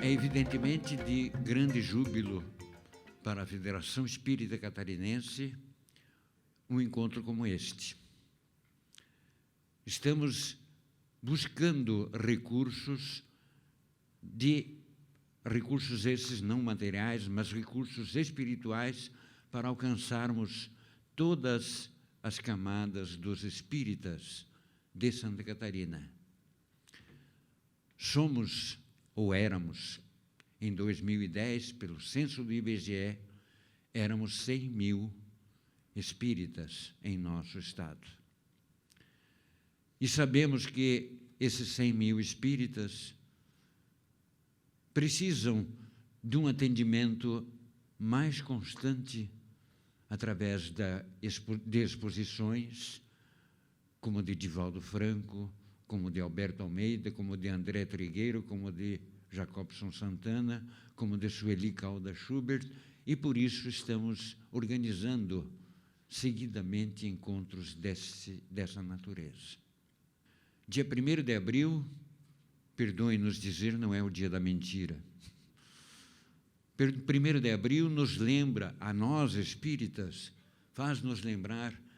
É evidentemente de grande júbilo para a Federação Espírita Catarinense um encontro como este. Estamos buscando recursos esses não materiais, mas recursos espirituais para alcançarmos todas as camadas dos espíritas de Santa Catarina. Somos, ou éramos, em 2010, pelo censo do IBGE, éramos 100.000 espíritas em nosso estado. E sabemos que esses 100.000 espíritas precisam de um atendimento mais constante através de exposições, como de Divaldo Franco, como de Alberto Almeida, como de André Trigueiro, como de Jacobson Santana, como de Sueli Calda Schubert, e por isso estamos organizando seguidamente encontros dessa natureza. Dia 1º de abril, perdoem-nos dizer, não é o dia da mentira. 1º de abril nos lembra, a nós espíritas, faz-nos lembrar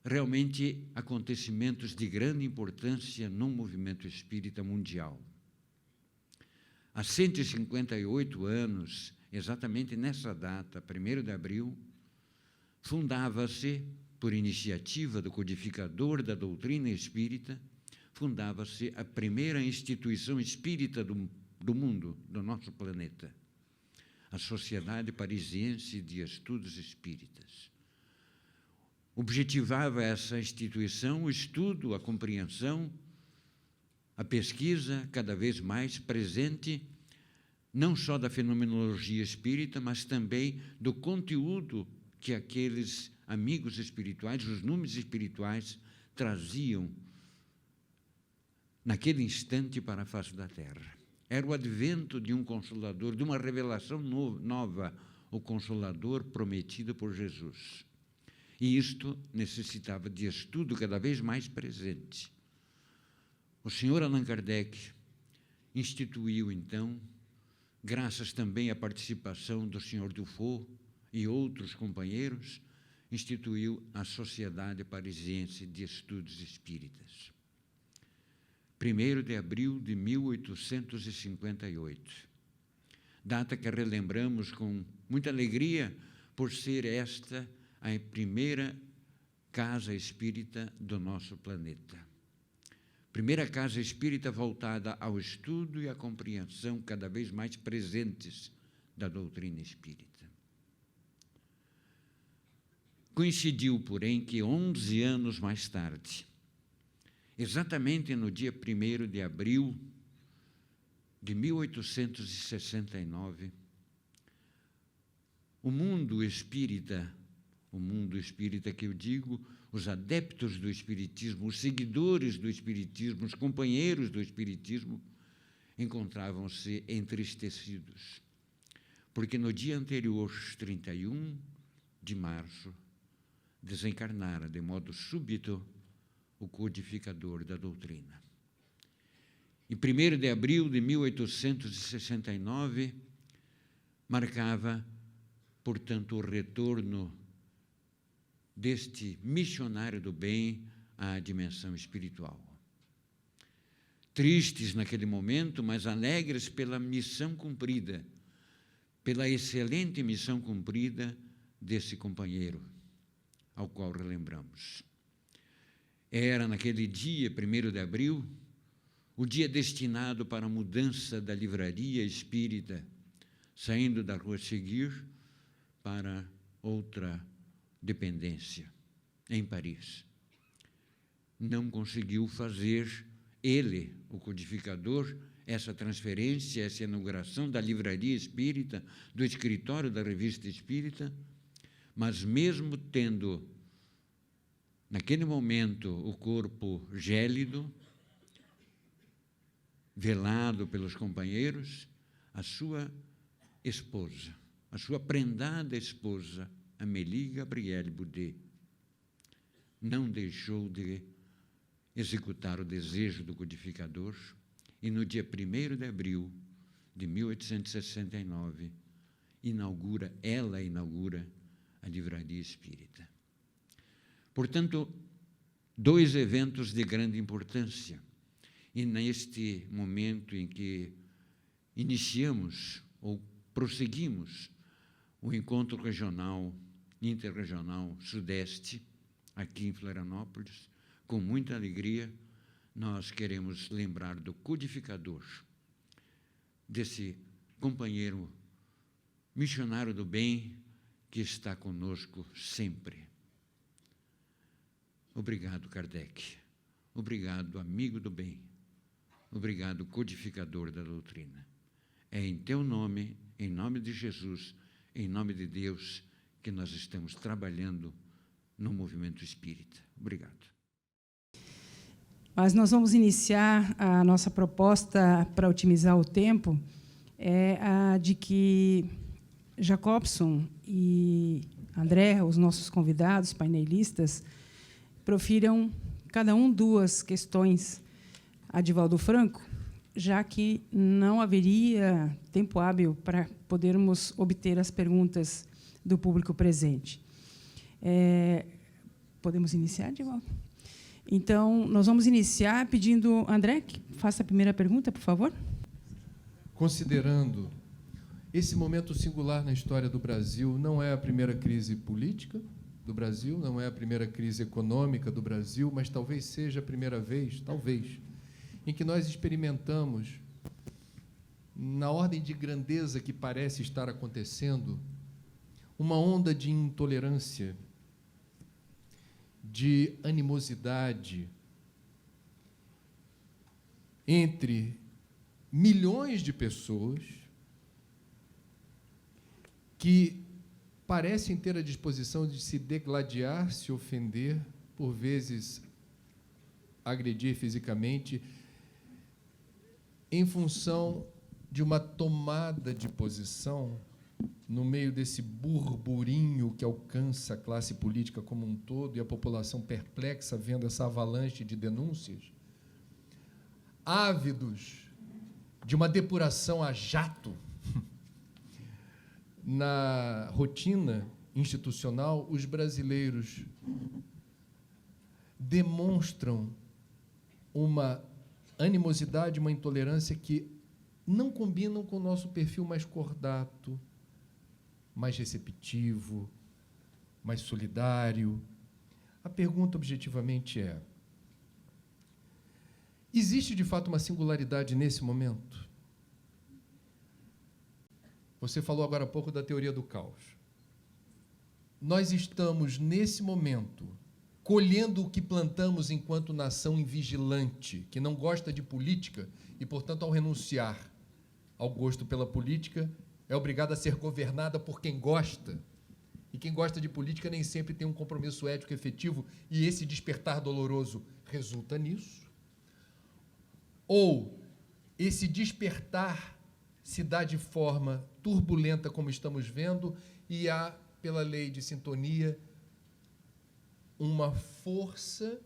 realmente acontecimentos de grande importância no movimento espírita mundial. Há 158 anos, exatamente nessa data, 1º de abril, fundava-se, por iniciativa do codificador da doutrina espírita, fundava-se a primeira instituição espírita do mundo, do nosso planeta, a Sociedade Parisiense de Estudos Espíritas. Objetivava essa instituição o estudo, a compreensão, a pesquisa cada vez mais presente, não só da fenomenologia espírita, mas também do conteúdo que aqueles amigos espirituais, os números espirituais, traziam naquele instante para a face da Terra. Era o advento de um Consolador, de uma revelação nova, o Consolador prometido por Jesus. E isto necessitava de estudo cada vez mais presente. O senhor Allan Kardec instituiu, então, graças também à participação do senhor Dufault e outros companheiros, instituiu a Sociedade Parisiense de Estudos Espíritas. 1º de abril de 1858, data que relembramos com muita alegria por ser esta a primeira casa espírita do nosso planeta. Primeira casa espírita voltada ao estudo e à compreensão cada vez mais presentes da doutrina espírita. Coincidiu, porém, que 11 anos mais tarde, exatamente no dia 1º de abril de 1869, o mundo espírita que eu digo, os adeptos do espiritismo, os seguidores do espiritismo, os companheiros do espiritismo, encontravam-se entristecidos, porque no dia anterior, 31 de março, desencarnara de modo súbito o codificador da doutrina. Em 1º de abril de 1869, marcava, portanto, o retorno deste missionário do bem à dimensão espiritual. Tristes naquele momento, mas alegres pela missão cumprida, pela excelente missão cumprida desse companheiro, ao qual relembramos. Era, naquele dia, 1º de abril, o dia destinado para a mudança da livraria espírita, saindo da Rua Seguir para outra dependência, em Paris. Não conseguiu fazer ele, o codificador, essa transferência, essa inauguração da livraria espírita, do escritório da revista espírita, mas mesmo tendo, naquele momento, o corpo gélido, velado pelos companheiros, a sua esposa, a sua prendada esposa, Amélie Gabrielle Boudet, não deixou de executar o desejo do codificador e no dia 1º de abril de 1869, ela inaugura a Livraria Espírita. Portanto, 2 eventos de grande importância. E neste momento em que iniciamos ou prosseguimos o encontro regional, interregional Sudeste, aqui em Florianópolis, com muita alegria, nós queremos lembrar do codificador, desse companheiro missionário do bem que está conosco sempre. Obrigado, Kardec. Obrigado, amigo do bem. Obrigado, codificador da doutrina. É em teu nome, em nome de Jesus, em nome de Deus, que nós estamos trabalhando no movimento espírita. Obrigado. Mas nós vamos iniciar a nossa proposta para otimizar o tempo, é a de que Jacobson e André, os nossos convidados, painelistas, profiram cada um 2 questões a Divaldo Franco, já que não haveria tempo hábil para podermos obter as perguntas do público presente. Podemos iniciar, Divaldo? Então, nós vamos iniciar pedindo, André, que faça a primeira pergunta, por favor. Considerando esse momento singular na história do Brasil, não é a primeira crise política do Brasil, não é a primeira crise econômica do Brasil, mas talvez seja a primeira vez, talvez, em que nós experimentamos, na ordem de grandeza que parece estar acontecendo, uma onda de intolerância, de animosidade entre milhões de pessoas que parecem ter a disposição de se degladiar, se ofender, por vezes agredir fisicamente, em função de uma tomada de posição no meio desse burburinho que alcança a classe política como um todo e a população perplexa vendo essa avalanche de denúncias, ávidos de uma depuração a jato na rotina institucional, os brasileiros demonstram uma animosidade, uma intolerância que não combinam com o nosso perfil mais cordato, mais receptivo, mais solidário. A pergunta, objetivamente, é: existe, de fato, uma singularidade nesse momento? Você falou agora há pouco da teoria do caos. Nós estamos, nesse momento, colhendo o que plantamos enquanto nação invigilante, que não gosta de política e, portanto, ao renunciar ao gosto pela política, é obrigada a ser governada por quem gosta. E quem gosta de política nem sempre tem um compromisso ético efetivo, e esse despertar doloroso resulta nisso. Ou esse despertar se dá de forma turbulenta, como estamos vendo, e há, pela lei de sintonia, uma força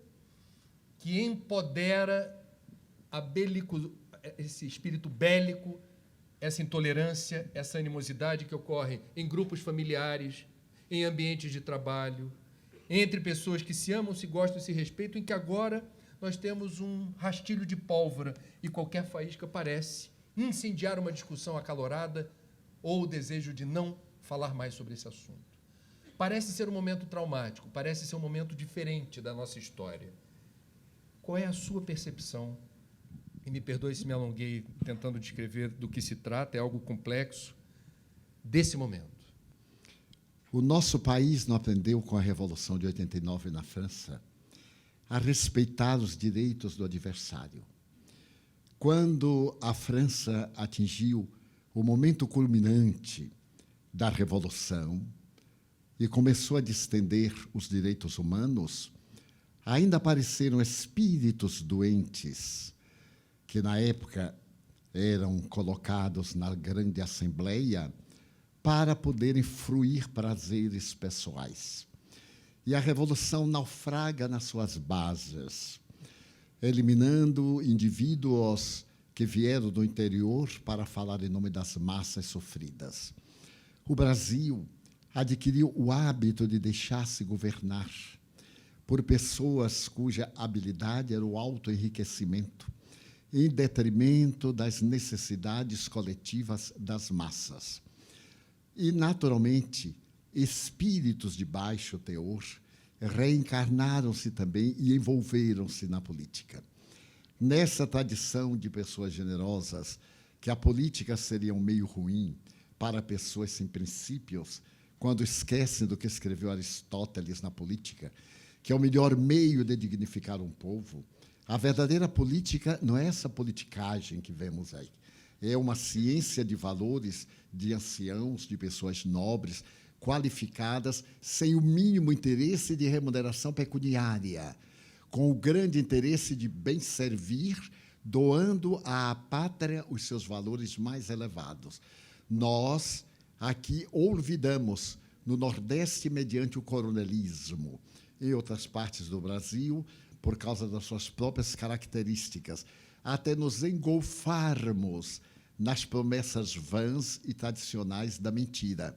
que empodera esse espírito bélico, essa intolerância, essa animosidade que ocorre em grupos familiares, em ambientes de trabalho, entre pessoas que se amam, se gostam e se respeitam, em que agora nós temos um rastilho de pólvora e qualquer faísca parece incendiar uma discussão acalorada ou o desejo de não falar mais sobre esse assunto. Parece ser um momento traumático, parece ser um momento diferente da nossa história. Qual é a sua percepção? E me perdoe se me alonguei tentando descrever do que se trata, é algo complexo, desse momento. O nosso país não aprendeu com a Revolução de 89 na França a respeitar os direitos do adversário. Quando a França atingiu o momento culminante da Revolução e começou a distender os direitos humanos, ainda apareceram espíritos doentes que, na época, eram colocados na grande assembleia para poderem fruir prazeres pessoais. E a Revolução naufraga nas suas bases, eliminando indivíduos que vieram do interior para falar em nome das massas sofridas. O Brasil adquiriu o hábito de deixar-se governar por pessoas cuja habilidade era o autoenriquecimento, em detrimento das necessidades coletivas das massas. E, naturalmente, espíritos de baixo teor reencarnaram-se também e envolveram-se na política. Nessa tradição de pessoas generosas, que a política seria um meio ruim para pessoas sem princípios, quando esquecem do que escreveu Aristóteles na política, que é o melhor meio de dignificar um povo, a verdadeira política não é essa politicagem que vemos aí. É uma ciência de valores de anciãos, de pessoas nobres, qualificadas, sem o mínimo interesse de remuneração pecuniária, com o grande interesse de bem servir, doando à pátria os seus valores mais elevados. Nós, aqui, olvidamos, no Nordeste, mediante o coronelismo, em outras partes do Brasil, por causa das suas próprias características, até nos engolfarmos nas promessas vãs e tradicionais da mentira,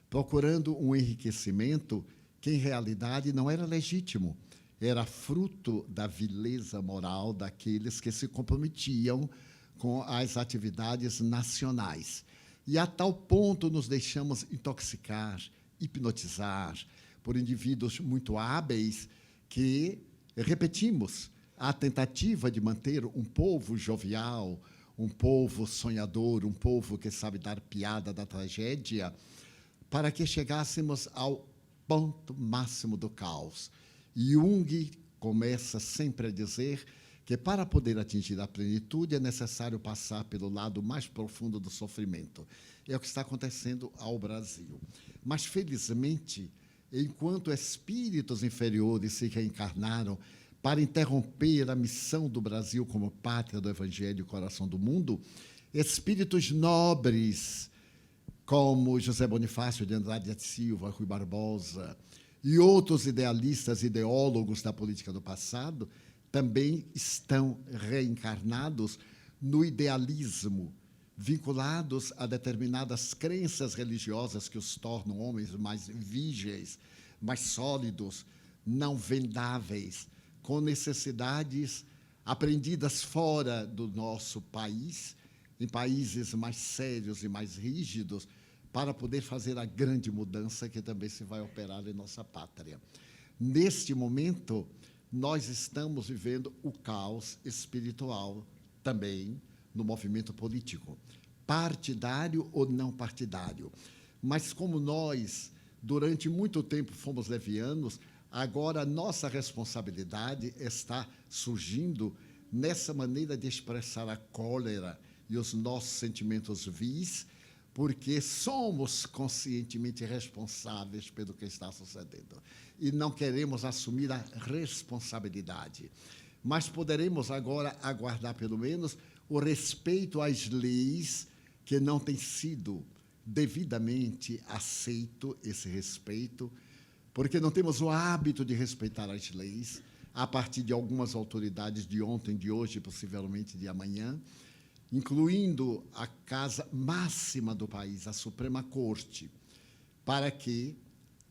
procurando um enriquecimento que, em realidade, não era legítimo, era fruto da vileza moral daqueles que se comprometiam com as atividades nacionais. E a tal ponto nos deixamos intoxicar, hipnotizar por indivíduos muito hábeis que, repetimos, a tentativa de manter um povo jovial, um povo sonhador, um povo que sabe dar piada da tragédia, para que chegássemos ao ponto máximo do caos. Jung começa sempre a dizer que, para poder atingir a plenitude, é necessário passar pelo lado mais profundo do sofrimento. É o que está acontecendo ao Brasil. Mas, felizmente, enquanto espíritos inferiores se reencarnaram para interromper a missão do Brasil como pátria do Evangelho e coração do mundo, espíritos nobres, como José Bonifácio de Andrade de Silva, Rui Barbosa, e outros idealistas, ideólogos da política do passado, também estão reencarnados no idealismo, vinculados a determinadas crenças religiosas que os tornam homens mais vígeis, mais sólidos, não vendáveis, com necessidades aprendidas fora do nosso país, em países mais sérios e mais rígidos, para poder fazer a grande mudança que também se vai operar em nossa pátria. Neste momento, nós estamos vivendo o caos espiritual também no movimento político, partidário ou não partidário. Mas como nós, durante muito tempo, fomos levianos, agora a nossa responsabilidade está surgindo nessa maneira de expressar a cólera e os nossos sentimentos vis, porque somos conscientemente responsáveis pelo que está sucedendo e não queremos assumir a responsabilidade. Mas poderemos agora aguardar, pelo menos, o respeito às leis, que não tem sido devidamente aceito esse respeito, porque não temos o hábito de respeitar as leis, a partir de algumas autoridades de ontem, de hoje, possivelmente de amanhã, incluindo a casa máxima do país, a Suprema Corte, para que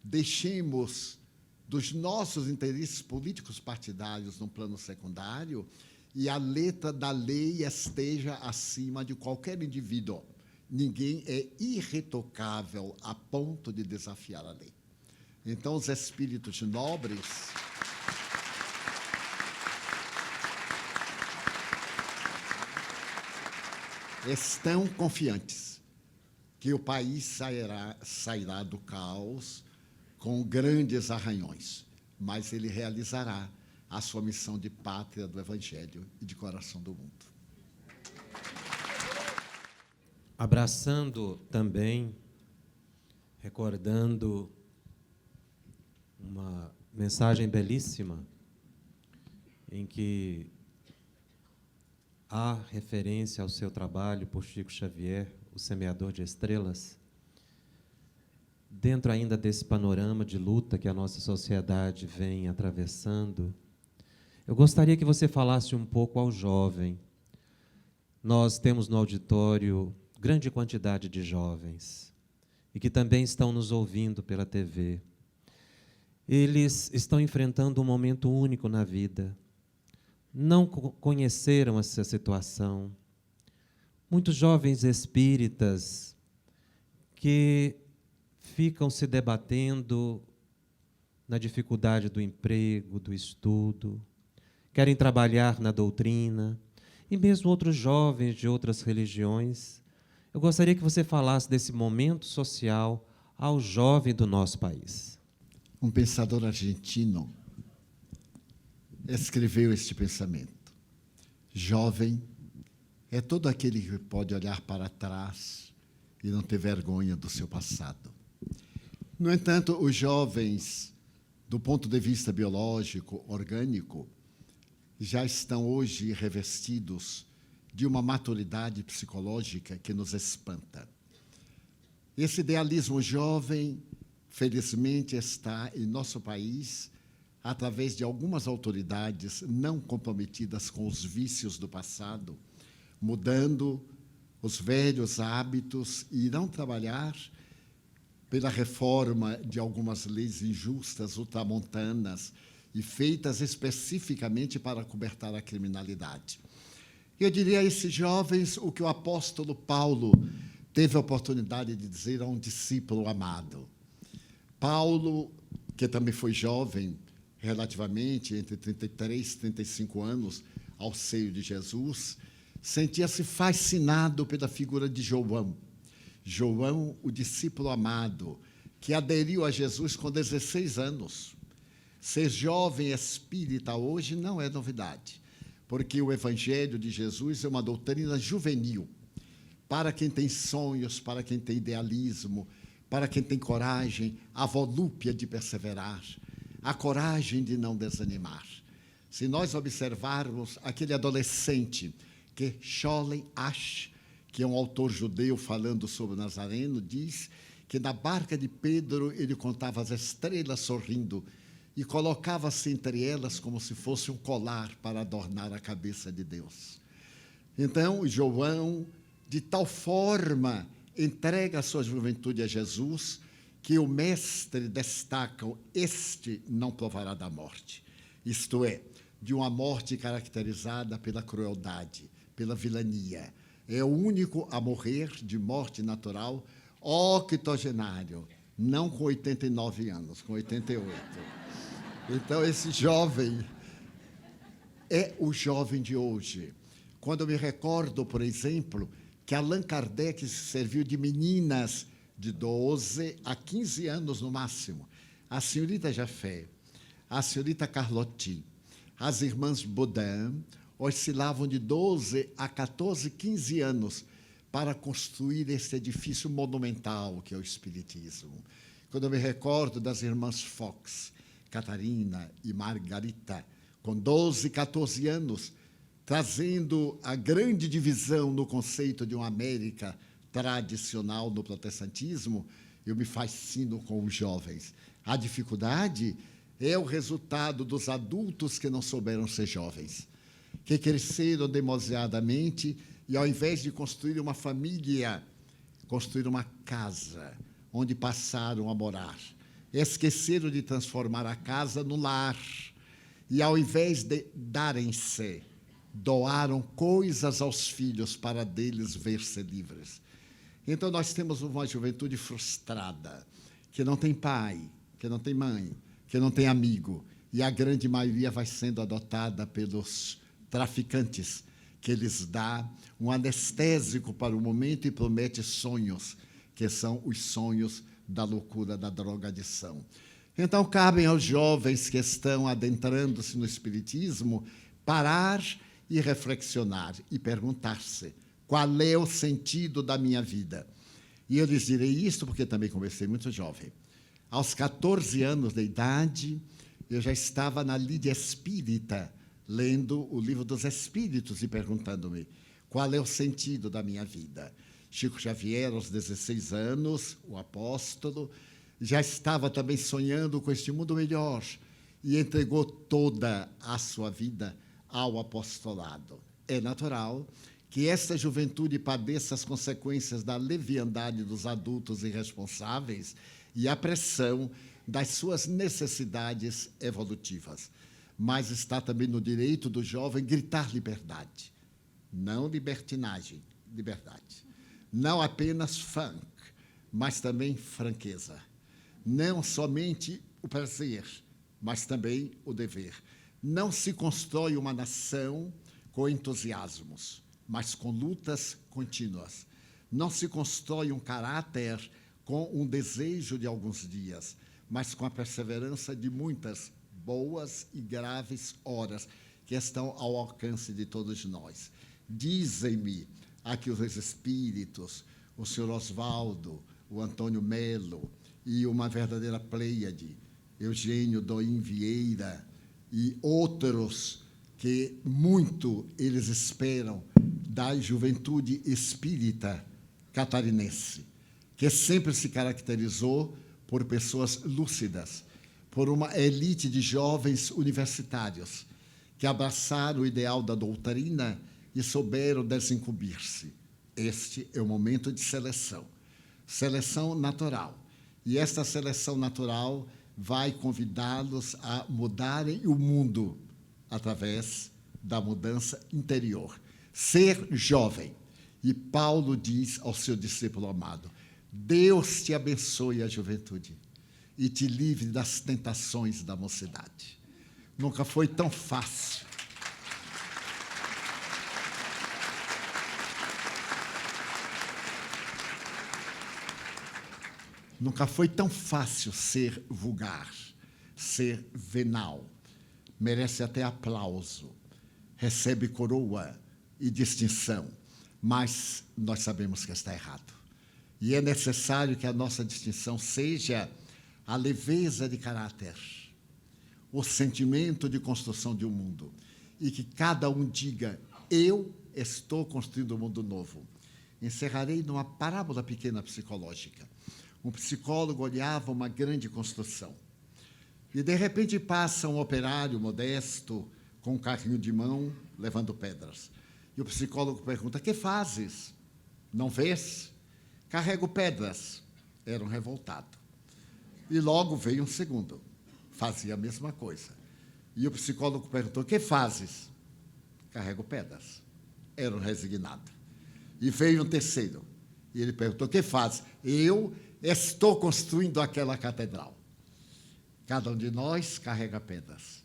deixemos dos nossos interesses políticos partidários no plano secundário e a letra da lei esteja acima de qualquer indivíduo. Ninguém é irretocável a ponto de desafiar a lei. Então, os espíritos nobres estão confiantes que o país sairá do caos com grandes arranhões, mas ele realizará a sua missão de pátria do Evangelho e de coração do mundo. Abraçando também, recordando uma mensagem belíssima em que há referência ao seu trabalho por Chico Xavier, o semeador de estrelas, dentro ainda desse panorama de luta que a nossa sociedade vem atravessando, eu gostaria que você falasse um pouco ao jovem. nós temos no auditório grande quantidade de jovens e que também estão nos ouvindo pela TV. Eles estão enfrentando um momento único na vida. Não conheceram essa situação. Muitos jovens espíritas que ficam se debatendo na dificuldade do emprego, do estudo, querem trabalhar na doutrina, e mesmo outros jovens de outras religiões. Eu gostaria que você falasse desse momento social ao jovem do nosso país. Um pensador argentino escreveu este pensamento: jovem é todo aquele que pode olhar para trás e não ter vergonha do seu passado. No entanto, os jovens, do ponto de vista biológico, orgânico, já estão hoje revestidos de uma maturidade psicológica que nos espanta. Esse idealismo jovem, felizmente, está em nosso país através de algumas autoridades não comprometidas com os vícios do passado, mudando os velhos hábitos e irão trabalhar pela reforma de algumas leis injustas, ultramontanas, e feitas especificamente para cobertar a criminalidade. Eu diria a esses jovens o que o apóstolo Paulo teve a oportunidade de dizer a um discípulo amado. Paulo, que também foi jovem, relativamente, entre 33 e 35 anos, ao seio de Jesus, sentia-se fascinado pela figura de João. João, o discípulo amado, que aderiu a Jesus com 16 anos. Ser jovem espírita hoje não é novidade, porque o Evangelho de Jesus é uma doutrina juvenil, para quem tem sonhos, para quem tem idealismo, para quem tem coragem, a volúpia de perseverar, a coragem de não desanimar. Se nós observarmos aquele adolescente que Scholem Asch, que é um autor judeu falando sobre o Nazareno, diz que na barca de Pedro ele contava as estrelas sorrindo e colocava-se entre elas como se fosse um colar para adornar a cabeça de Deus. Então, João, de tal forma, entrega a sua juventude a Jesus, que o mestre destaca: este não provará da morte. Isto é, de uma morte caracterizada pela crueldade, pela vilania. É o único a morrer de morte natural, octogenário, não com 89 anos, com 88. Então, esse jovem é o jovem de hoje. Quando eu me recordo, por exemplo, que Allan Kardec se serviu de meninas de 12 a 15 anos no máximo. A senhorita Jafé, a senhorita Carlotti, as irmãs Baudin oscilavam de 12 a 14, 15 anos para construir esse edifício monumental que é o Espiritismo. Quando eu me recordo das irmãs Fox, Catarina e Margarita, com 12, 14 anos, trazendo a grande divisão no conceito de uma América tradicional no protestantismo, eu me fascino com os jovens. A dificuldade é o resultado dos adultos que não souberam ser jovens, que cresceram demasiadamente e, ao invés de construir uma família, construíram uma casa onde passaram a morar. Esqueceram de transformar a casa no lar e, ao invés de darem-se, doaram coisas aos filhos para deles ver-se livres. Então, nós temos uma juventude frustrada, que não tem pai, que não tem mãe, que não tem amigo, e a grande maioria vai sendo adotada pelos traficantes, que lhes dá um anestésico para o momento e promete sonhos, que são os sonhos da loucura, da drogadição. Então, cabem aos jovens que estão adentrando-se no Espiritismo parar e reflexionar e perguntar-se: qual é o sentido da minha vida? E eu lhes direi isto porque também comecei muito jovem. Aos 14 anos de idade, eu já estava na lide espírita, lendo o Livro dos Espíritos e perguntando-me qual é o sentido da minha vida. Chico Xavier, aos 16 anos, o apóstolo, já estava também sonhando com este mundo melhor e entregou toda a sua vida ao apostolado. É natural que esta juventude padeça as consequências da leviandade dos adultos irresponsáveis e a pressão das suas necessidades evolutivas. Mas está também no direito do jovem gritar liberdade, não libertinagem, liberdade. Não apenas funk, mas também franqueza. Não somente o prazer, mas também o dever. Não se constrói uma nação com entusiasmos, mas com lutas contínuas. Não se constrói um caráter com um desejo de alguns dias, mas com a perseverança de muitas boas e graves horas que estão ao alcance de todos nós. Dizem-me aqui os espíritos, o senhor Oswaldo, o Antônio Melo e uma verdadeira pleiade, Eugênio Doim Vieira e outros que muito eles esperam da juventude espírita catarinense, que sempre se caracterizou por pessoas lúcidas, por uma elite de jovens universitários que abraçaram o ideal da doutrina e souberam desincumbir-se. Este é o momento de seleção, seleção natural. E esta seleção natural vai convidá-los a mudarem o mundo através da mudança interior. Ser jovem. E Paulo diz ao seu discípulo amado: Deus te abençoe a juventude e te livre das tentações da mocidade. Nunca foi tão fácil. Nunca foi tão fácil ser vulgar, ser venal. Merece até aplauso, recebe coroa e distinção, mas nós sabemos que está errado. E é necessário que a nossa distinção seja a leveza de caráter, o sentimento de construção de um mundo, e que cada um diga: eu estou construindo um mundo novo. Encerrarei numa parábola pequena psicológica. Um psicólogo olhava uma grande construção e, de repente, passa um operário modesto com um carrinho de mão levando pedras. E o psicólogo pergunta: que fazes? Não vês? Carrego pedras. Era um revoltado. E logo veio um segundo, fazia a mesma coisa. E o psicólogo perguntou: que fazes? Carrego pedras. Era um resignado. E veio um terceiro, e ele perguntou: que fazes? Eu estou construindo aquela catedral. Cada um de nós carrega pedras.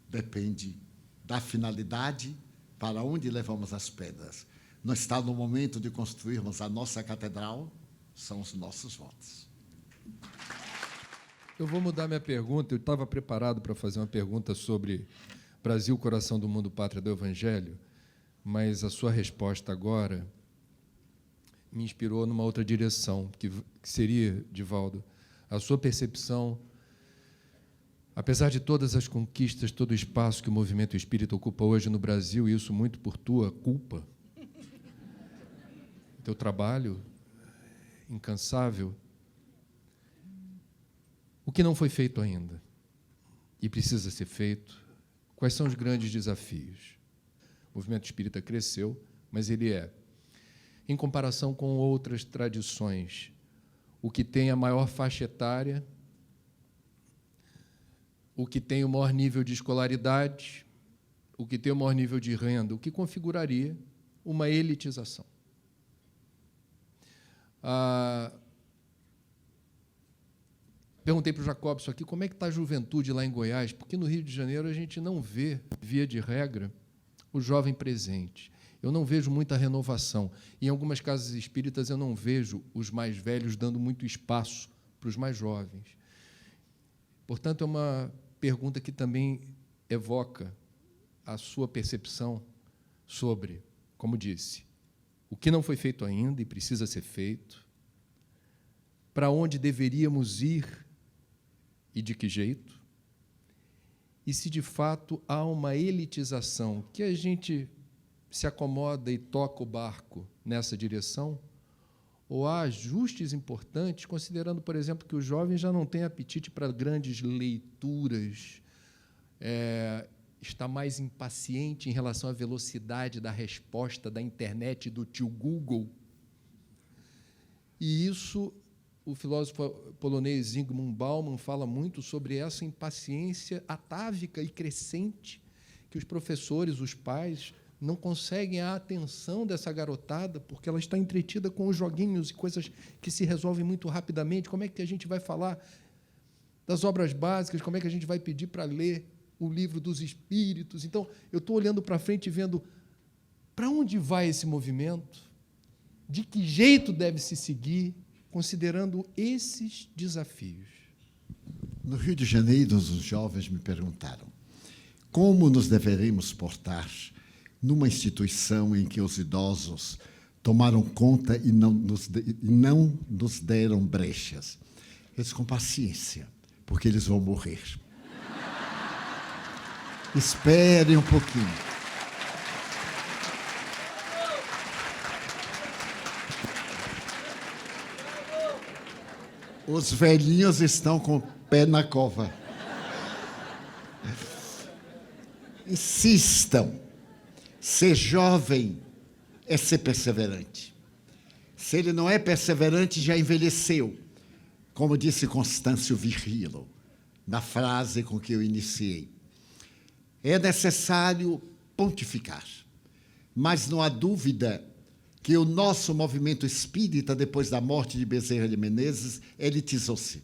Depende da finalidade, para onde levamos as pedras. Não está no momento de construirmos a nossa catedral, são os nossos votos. Eu vou mudar minha pergunta. Eu estava preparado para fazer uma pergunta sobre Brasil, coração do mundo, pátria do Evangelho, mas a sua resposta agora me inspirou numa outra direção, que seria, Divaldo, a sua percepção, apesar de todas as conquistas, todo o espaço que o movimento espírita ocupa hoje no Brasil, e isso muito por tua culpa, teu trabalho incansável, o que não foi feito ainda e precisa ser feito? Quais são os grandes desafios? O movimento espírita cresceu, mas ele é, em comparação com outras tradições, o que tem a maior faixa etária, o que tem o maior nível de escolaridade, o que tem o maior nível de renda, o que configuraria uma elitização. Perguntei para o Jacobson aqui como é que está a juventude lá em Goiás, porque no Rio de Janeiro a gente não vê, via de regra, o jovem presente. Eu não vejo muita renovação. Em algumas casas espíritas eu não vejo os mais velhos dando muito espaço para os mais jovens. Portanto, é uma pergunta que também evoca a sua percepção sobre, como disse, o que não foi feito ainda e precisa ser feito, para onde deveríamos ir e de que jeito, e se de fato há uma elitização que a gente se acomoda e toca o barco nessa direção, ou há ajustes importantes, considerando, por exemplo, que o jovem já não tem apetite para grandes leituras está mais impaciente em relação à velocidade da resposta da internet do tio Google. E isso, o filósofo polonês Zygmunt Bauman fala muito sobre essa impaciência atávica e crescente que os professores, os pais, não conseguem a atenção dessa garotada porque ela está entretida com os joguinhos e coisas que se resolvem muito rapidamente. Como é que a gente vai falar das obras básicas? Como é que a gente vai pedir para ler o livro dos Espíritos? Então, eu estou olhando para frente e vendo para onde vai esse movimento, de que jeito deve se seguir, considerando esses desafios. No Rio de Janeiro, os jovens me perguntaram como nos deveremos portar numa instituição em que os idosos tomaram conta e não nos deram brechas. Eles com paciência, porque eles vão morrer. Esperem um pouquinho. Os velhinhos estão com o pé na cova. Insistam. Ser jovem é ser perseverante. Se ele não é perseverante, já envelheceu. Como disse Constâncio Virgílio, na frase com que eu iniciei. É necessário pontificar, mas não há dúvida que o nosso movimento espírita, depois da morte de Bezerra de Menezes, elitizou-se.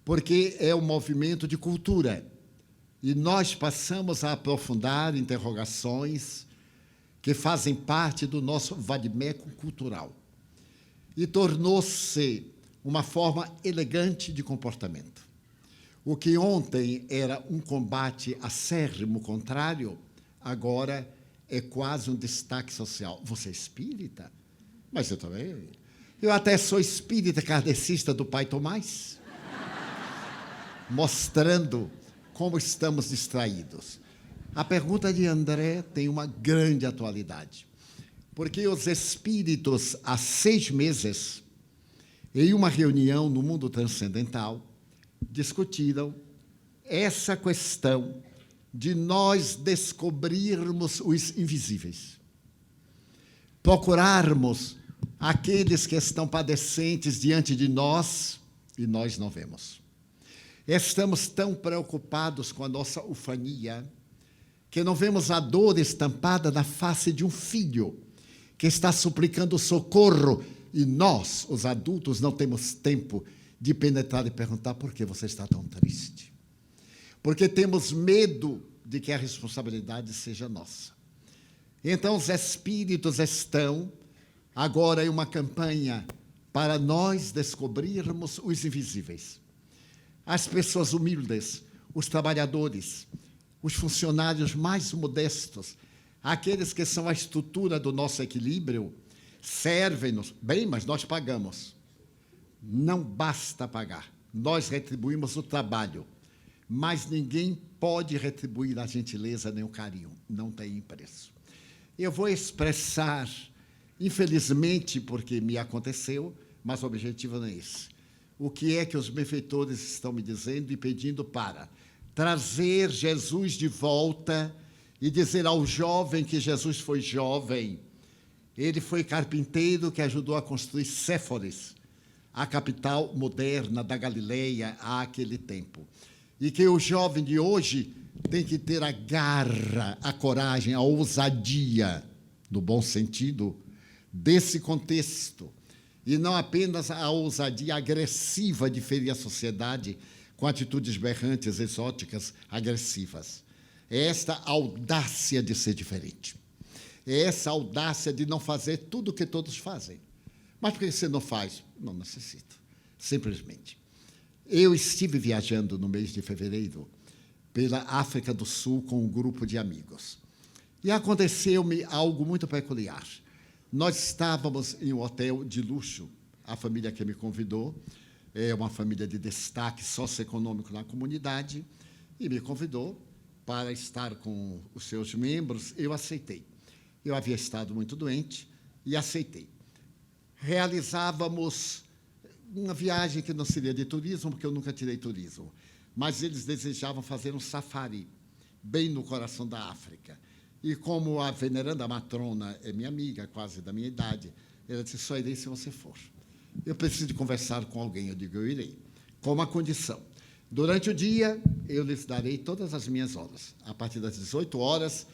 Porque é um movimento de cultura. E nós passamos a aprofundar interrogações que fazem parte do nosso vadimeco cultural. E tornou-se uma forma elegante de comportamento. O que ontem era um combate acérrimo contrário, agora é quase um destaque social. Você é espírita? Mas eu também. Eu até sou espírita kardecista do Pai Tomás. Mostrando como estamos distraídos. A pergunta de André tem uma grande atualidade, porque os espíritos, há 6 meses, em uma reunião no mundo transcendental, discutiram essa questão de nós descobrirmos os invisíveis, procurarmos aqueles que estão padecentes diante de nós e nós não vemos. Estamos tão preocupados com a nossa ufania que não vemos a dor estampada na face de um filho que está suplicando socorro e nós, os adultos, não temos tempo de penetrar e perguntar por que você está tão triste. Porque temos medo de que a responsabilidade seja nossa. Então, os espíritos estão agora em uma campanha para nós descobrirmos os invisíveis. As pessoas humildes, os trabalhadores, os funcionários mais modestos, aqueles que são a estrutura do nosso equilíbrio, servem-nos bem, mas nós pagamos. Não basta pagar. Nós retribuímos o trabalho, mas ninguém pode retribuir a gentileza nem o carinho. Não tem preço. Eu vou expressar, infelizmente, porque me aconteceu, mas o objetivo não é esse. O que é que os benfeitores estão me dizendo e pedindo para trazer Jesus de volta e dizer ao jovem que Jesus foi jovem. Ele foi carpinteiro que ajudou a construir Séforis, a capital moderna da Galileia àquele tempo. E que o jovem de hoje tem que ter a garra, a coragem, a ousadia, no bom sentido, desse contexto. E não apenas a ousadia agressiva de ferir a sociedade com atitudes berrantes, exóticas, agressivas. É esta audácia de ser diferente. É essa audácia de não fazer tudo o que todos fazem. Mas por que você não faz? Não necessita. Simplesmente. Eu estive viajando no mês de fevereiro pela África do Sul com um grupo de amigos. E aconteceu-me algo muito peculiar. Nós estávamos em um hotel de luxo. A família que me convidou é uma família de destaque socioeconômico na comunidade e me convidou para estar com os seus membros. Eu aceitei. Eu havia estado muito doente e aceitei. Realizávamos uma viagem que não seria de turismo, porque eu nunca tirei turismo, mas eles desejavam fazer um safari bem no coração da África. E como a veneranda matrona é minha amiga, quase da minha idade, ela disse, só irei se você for. Eu preciso de conversar com alguém. Eu digo, eu irei, com uma condição. Durante o dia, eu lhes darei todas as minhas horas. A partir das 18 horas,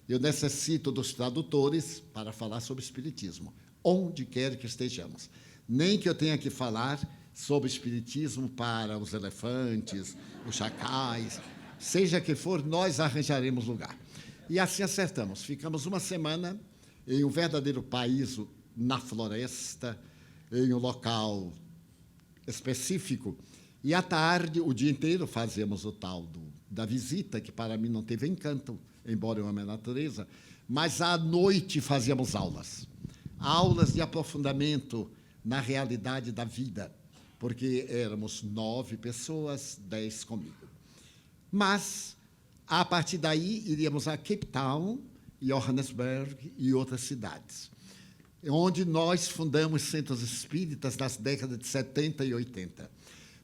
eu necessito dos tradutores para falar sobre espiritismo, onde quer que estejamos. Nem que eu tenha que falar sobre espiritismo para os elefantes, os chacais, seja que for, nós arranjaremos lugar. E assim acertamos. Ficamos uma semana em um verdadeiro paraíso na floresta, em um local específico. E, à tarde, o dia inteiro, fazíamos o tal da visita, que para mim não teve encanto, embora eu ame a natureza, mas à noite fazíamos aulas. Aulas de aprofundamento na realidade da vida, porque éramos 9 pessoas, 10 comigo. Mas, a partir daí, iríamos a Cape Town, Johannesburg e outras cidades, onde nós fundamos centros espíritas nas décadas de 70 e 80.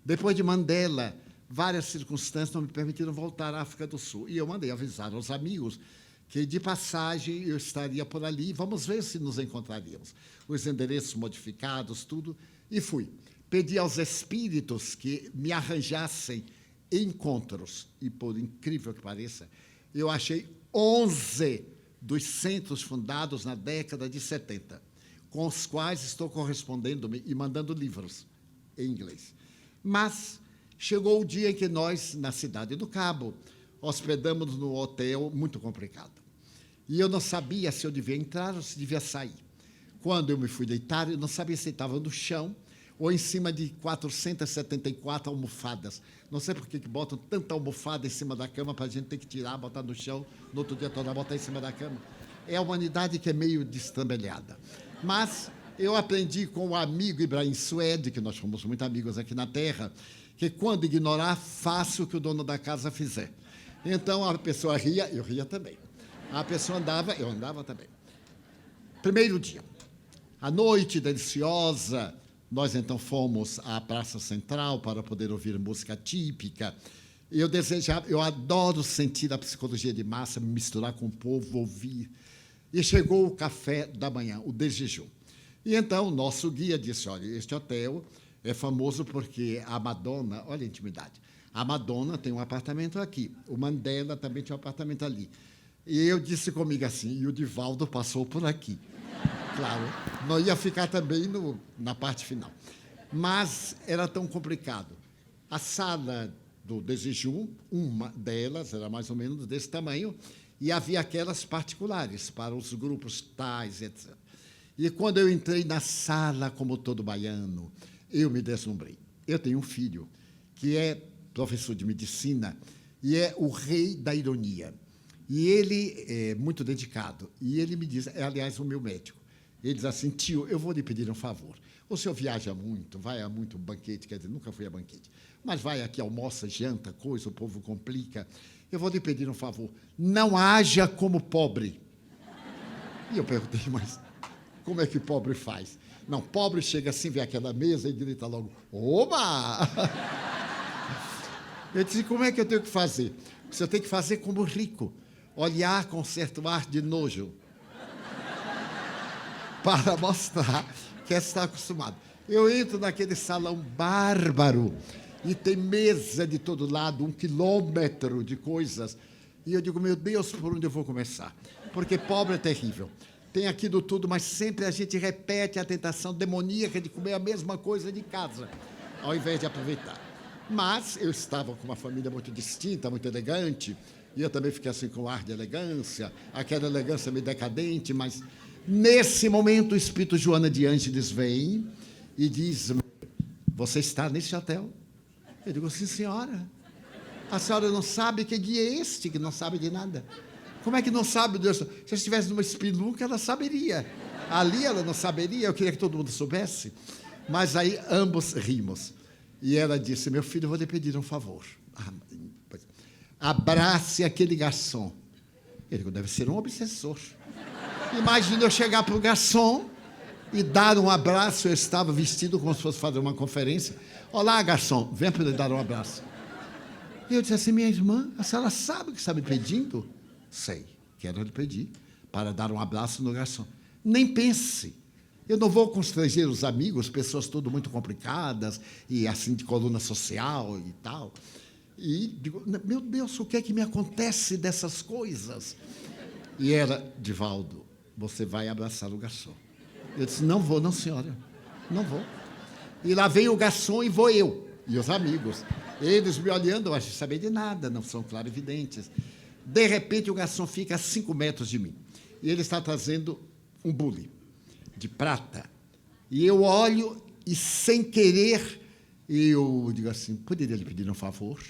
Depois de Mandela, várias circunstâncias não me permitiram voltar à África do Sul. E eu mandei avisar aos amigos que, de passagem, eu estaria por ali. Vamos ver se nos encontraríamos. Os endereços modificados, tudo. E fui. Pedi aos espíritos que me arranjassem encontros. E, por incrível que pareça, eu achei 11 dos centros fundados na década de 70, com os quais estou correspondendo-me e mandando livros em inglês. Mas chegou o dia em que nós, na Cidade do Cabo, hospedamos num hotel muito complicado. E eu não sabia se eu devia entrar ou se devia sair. Quando eu me fui deitar, eu não sabia se estava no chão ou em cima de 474 almofadas. Não sei por que botam tanta almofada em cima da cama para a gente ter que tirar, botar no chão, no outro dia tornar, botar em cima da cama. É a humanidade que é meio destrambelhada. Mas eu aprendi com o amigo Ibrahim Suede, que nós fomos muito amigos aqui na Terra, que quando ignorar, faça o que o dono da casa fizer. Então, a pessoa ria, eu ria também. A pessoa andava, eu andava também. Primeiro dia, a noite deliciosa, nós então fomos à Praça Central para poder ouvir música típica. Eu adoro sentir a psicologia de massa, me misturar com o povo, ouvir. E chegou o café da manhã, o de jejum. E então, nosso guia disse, olha, este hotel é famoso porque a Madonna, olha a intimidade, a Madonna tem um apartamento aqui, o Mandela também tinha um apartamento ali. E eu disse comigo assim, e o Divaldo passou por aqui. Claro, não ia ficar também na parte final. Mas era tão complicado. A sala do de jejum, uma delas era mais ou menos desse tamanho, e havia aquelas particulares para os grupos tais, etc. E quando eu entrei na sala, como todo baiano, eu me deslumbrei. Eu tenho um filho que é professor de medicina e é o rei da ironia. E ele é muito dedicado. E ele me diz, aliás, o meu médico, ele diz assim, tio, eu vou lhe pedir um favor. O senhor viaja muito, vai a muito banquete, quer dizer, nunca fui a banquete, mas vai aqui, almoça, janta, coisa, o povo complica. Eu vou lhe pedir um favor, não haja como pobre. E eu perguntei, mas como é que pobre faz? Não, pobre chega assim, vê aquela mesa e grita logo, oba! Eu disse, como é que eu tenho que fazer? Você tem que fazer como rico, olhar com certo ar de nojo, para mostrar que está acostumado. Eu entro naquele salão bárbaro e tem mesa de todo lado, 1 quilômetro de coisas. E eu digo, meu Deus, por onde eu vou começar? Porque pobre é terrível. Tem aquilo tudo, mas sempre a gente repete a tentação demoníaca de comer a mesma coisa de casa, ao invés de aproveitar. Mas eu estava com uma família muito distinta, muito elegante, e eu também fiquei assim com ar de elegância, aquela elegância meio decadente, mas nesse momento o Espírito Joana de Ângeles vem e diz, você está nesse hotel? Eu digo, sim, senhora. A senhora não sabe que guia é este, que não sabe de nada. Como é que não sabe, Deus? Se eu estivesse numa espelunca, ela saberia. Ali ela não saberia, eu queria que todo mundo soubesse. Mas aí ambos rimos. E ela disse, meu filho, eu vou lhe pedir um favor. Abrace aquele garçom. Eu digo, deve ser um obsessor. Imagina eu chegar para o garçom e dar um abraço. Eu estava vestido como se fosse fazer uma conferência. Olá, garçom, vem para lhe dar um abraço. E eu disse assim, minha irmã, a senhora sabe o que está me pedindo? Sei, quero lhe pedir para dar um abraço no garçom. Nem pense. Eu não vou constranger os amigos, pessoas tudo muito complicadas, e assim de coluna social e tal. E digo, meu Deus, o que é que me acontece dessas coisas? E era, Divaldo, você vai abraçar o garçom. Eu disse, não vou, não, senhora, não vou. E lá vem o garçom e vou eu, e os amigos. Eles me olhando, eu acho que sabem de nada, não são clarividentes. De repente, o garçom fica a 5 metros de mim. E ele está trazendo um bule de prata. E eu olho e, sem querer, eu digo assim, poderia lhe pedir um favor?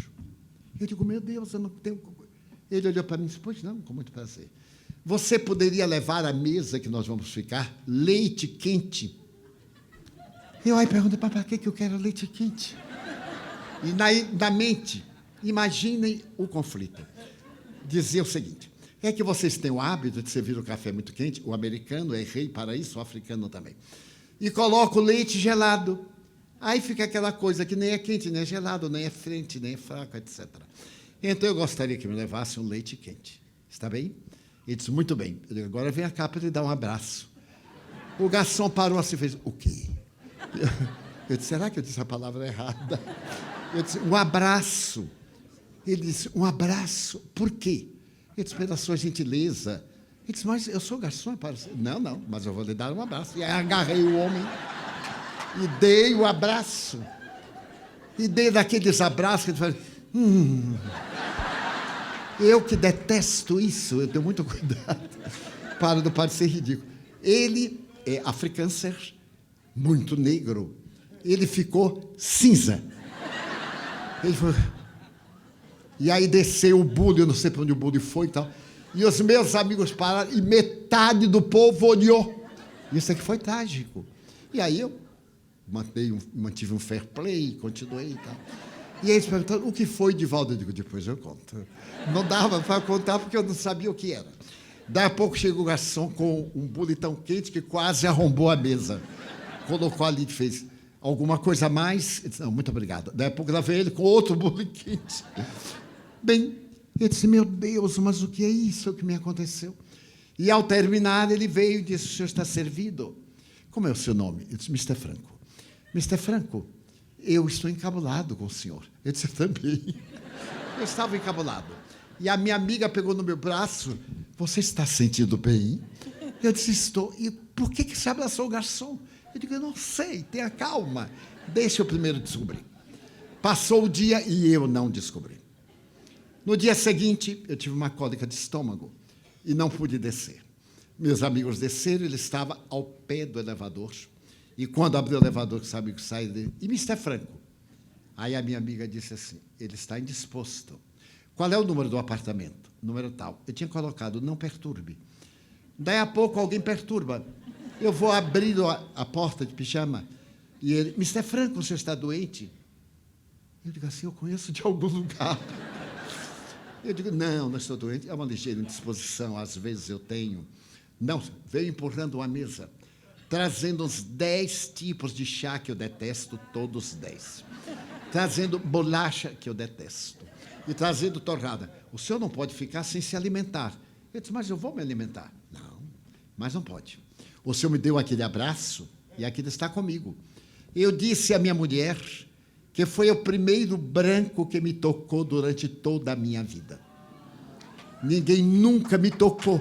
Eu digo, meu Deus, eu não tenho... Ele olhou para mim e disse, pois não, com muito prazer. Você poderia levar à mesa que nós vamos ficar leite quente? Eu aí perguntei, para que eu quero leite quente? E na mente, imaginem o conflito. Dizia o seguinte, é que vocês têm o hábito de servir o café muito quente, o americano é rei para isso, o africano também, e coloca o leite gelado. Aí fica aquela coisa que nem é quente, nem é gelado, nem é frente, nem é fraco, etc. Então, eu gostaria que me levasse um leite quente. Está bem? Ele disse, muito bem. Eu digo, agora vem cá para lhe dar um abraço. O garçom parou assim e fez, o quê? Eu disse, será que eu disse a palavra errada? Eu disse, um abraço. Ele disse, um abraço. Por quê? Eu disse, pela sua gentileza. Ele disse, mas eu sou garçom. Não, mas eu vou lhe dar um abraço. E aí agarrei o homem e dei o abraço. E dei daqueles abraços que ele fala, Eu que detesto isso, eu tenho muito cuidado para não parecer ridículo. Ele é africano, muito negro. Ele ficou cinza. Ele foi... E aí desceu o bule, eu não sei para onde o bule foi e tal. E os meus amigos pararam e metade do povo olhou. Isso aqui foi trágico. E aí eu mantive um fair play, continuei e tal. E eles perguntaram, o que foi, Divaldo? Eu digo, depois eu conto. Não dava para contar porque eu não sabia o que era. Daí a pouco chegou o garçom com um bule tão quente que quase arrombou a mesa. Colocou ali e fez alguma coisa a mais. Eu disse, não, muito obrigado. Daí a pouco lá veio ele com outro bule quente. Bem, eu disse, meu Deus, mas o que é isso que me aconteceu? E ao terminar, ele veio e disse, o senhor está servido. Como é o seu nome? Eu disse, Mr. Franco. Mr. Franco, eu estou encabulado com o senhor. Eu disse, eu também. Eu estava encabulado. E a minha amiga pegou no meu braço, você está sentindo bem? Eu disse, estou. E por que você abraçou o garçom? Eu digo, eu não sei, tenha calma. Deixa eu primeiro descobrir. Passou o dia e eu não descobri. No dia seguinte, eu tive uma cólica de estômago e não pude descer. Meus amigos desceram, ele estava ao pé do elevador. E quando abriu o elevador, sabe o que sai dele? E Mr. Franco. Aí a minha amiga disse assim, ele está indisposto. Qual é o número do apartamento? Número tal. Eu tinha colocado, não perturbe. Daí a pouco alguém perturba. Eu vou abrir a porta de pijama e ele, Mr. Franco, você está doente? Eu digo assim, eu conheço de algum lugar. Eu digo, não estou doente, é uma ligeira indisposição, às vezes eu tenho. Não, veio empurrando uma mesa, trazendo uns 10 tipos de chá que eu detesto, todos 10. Trazendo bolacha, que eu detesto. E trazendo torrada. O senhor não pode ficar sem se alimentar. Eu disse, mas eu vou me alimentar. Não, mas não pode. O senhor me deu aquele abraço e aquele está comigo. Eu disse à minha mulher que foi o primeiro branco que me tocou durante toda a minha vida. Ninguém nunca me tocou.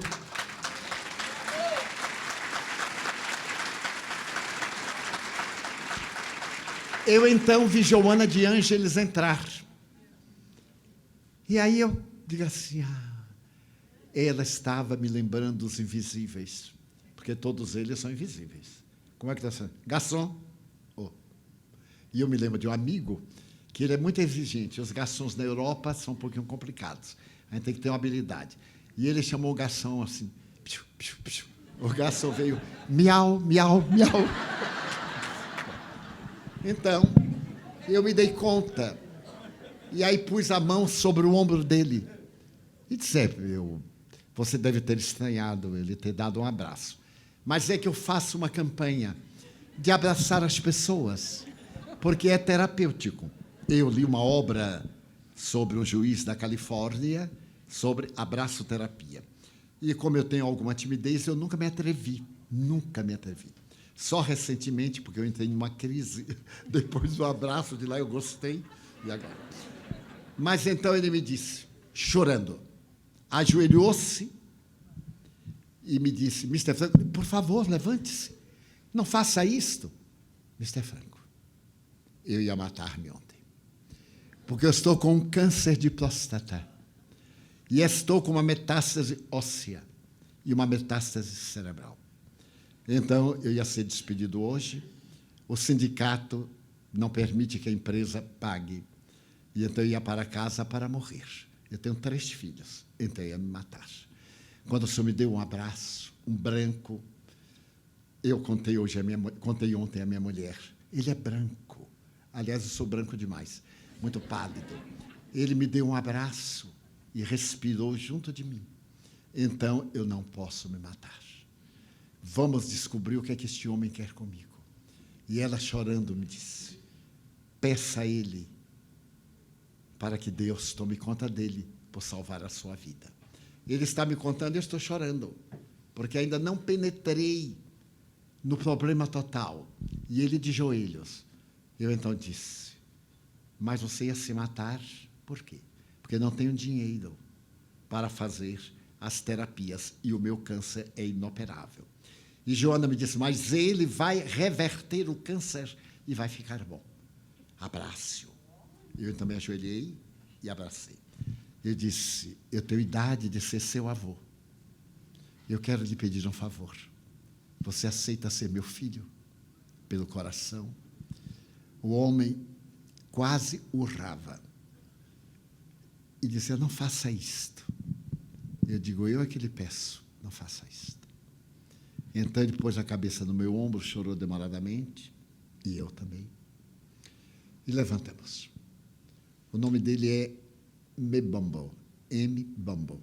Eu, então, vi Joana de Ângeles entrar. E aí eu digo assim, ela estava me lembrando dos invisíveis, porque todos eles são invisíveis. Como é que está sendo? Garçom. Oh. E eu me lembro de um amigo que ele é muito exigente. Os garçons na Europa são um pouquinho complicados. A gente tem que ter uma habilidade. E ele chamou o garçom assim. Piu, piu, piu. O garçom veio, miau, miau, miau. Então, eu me dei conta. E aí pus a mão sobre o ombro dele. E disse, você deve ter estranhado ele ter dado um abraço. Mas é que eu faço uma campanha de abraçar as pessoas, porque é terapêutico. Eu li uma obra sobre um juiz da Califórnia, sobre abraçoterapia. E como eu tenho alguma timidez, eu nunca me atrevi. Só recentemente, porque eu entrei numa crise, depois do abraço de lá eu gostei, e agora? Mas então ele me disse, chorando, ajoelhou-se e me disse, Mr. Franco, por favor, levante-se, não faça isto. Mr. Franco, eu ia matar-me ontem, porque eu estou com um câncer de próstata e estou com uma metástase óssea e uma metástase cerebral. Então, eu ia ser despedido hoje, o sindicato não permite que a empresa pague, e então eu ia para casa para morrer. Eu tenho 3 filhos, então eu ia me matar. Quando o senhor me deu um abraço, um branco, eu contei ontem à minha mulher, ele é branco, aliás, eu sou branco demais, muito pálido. Ele me deu um abraço e respirou junto de mim. Então, eu não posso me matar. Vamos descobrir o que é que este homem quer comigo. E ela, chorando, me disse, peça a ele para que Deus tome conta dele por salvar a sua vida. Ele está me contando e eu estou chorando, porque ainda não penetrei no problema total. E ele de joelhos. Eu então disse, mas você ia se matar? Por quê? Porque não tenho dinheiro para fazer as terapias e o meu câncer é inoperável. E Joana me disse, mas ele vai reverter o câncer e vai ficar bom. Abrace-o. Eu então me ajoelhei e abracei. Eu disse, eu tenho idade de ser seu avô. Eu quero lhe pedir um favor. Você aceita ser meu filho? Pelo coração. O homem quase urrava. E dizia, não faça isto. Eu digo, eu é que lhe peço, não faça isto. Então ele pôs a cabeça no meu ombro, chorou demoradamente, e eu também. E levantamos. O nome dele é Mbombo, M-Bombo.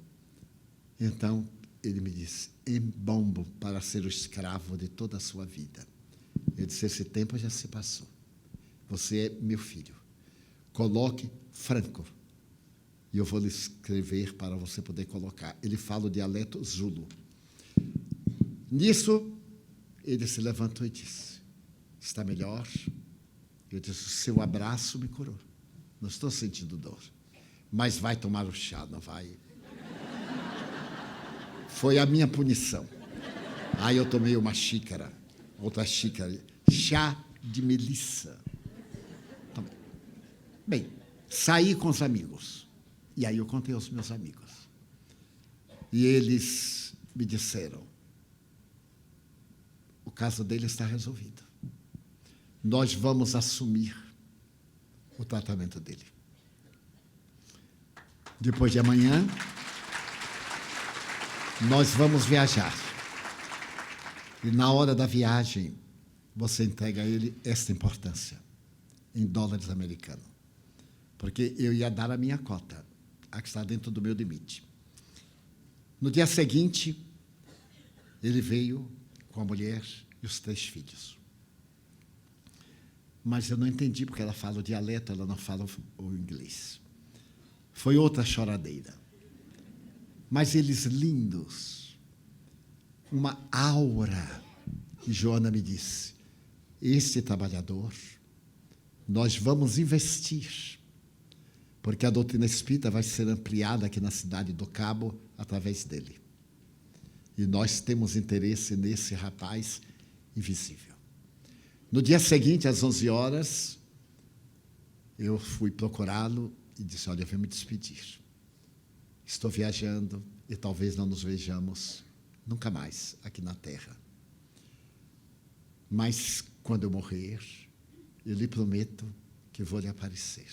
Então ele me disse, Mbombo, para ser o escravo de toda a sua vida. Eu disse, esse tempo já se passou. Você é meu filho. Coloque Franco. E eu vou lhe escrever para você poder colocar. Ele fala o dialeto Zulu. Nisso, ele se levantou e disse, está melhor? Eu disse, o seu abraço me curou. Não estou sentindo dor. Mas vai tomar o chá, não vai? Foi a minha punição. Aí eu tomei uma xícara, outra xícara, chá de melissa. Tomei. Bem, saí com os amigos. E aí eu contei aos meus amigos. E eles me disseram, o caso dele está resolvido. Nós vamos assumir o tratamento dele. Depois de amanhã, nós vamos viajar. E na hora da viagem, você entrega a ele esta importância, em dólares americanos. Porque eu ia dar a minha cota, a que está dentro do meu limite. No dia seguinte, ele veio com a mulher e os 3 filhos. Mas eu não entendi, porque ela fala o dialeto, ela não fala o inglês. Foi outra choradeira. Mas eles lindos, uma aura. E Joana me disse, este trabalhador, nós vamos investir, porque a doutrina espírita vai ser ampliada aqui na cidade do Cabo através dele. E nós temos interesse nesse rapaz invisível. No dia seguinte, às 11 horas, eu fui procurá-lo e disse, olha, eu venho me despedir. Estou viajando e talvez não nos vejamos nunca mais aqui na Terra. Mas, quando eu morrer, eu lhe prometo que vou lhe aparecer.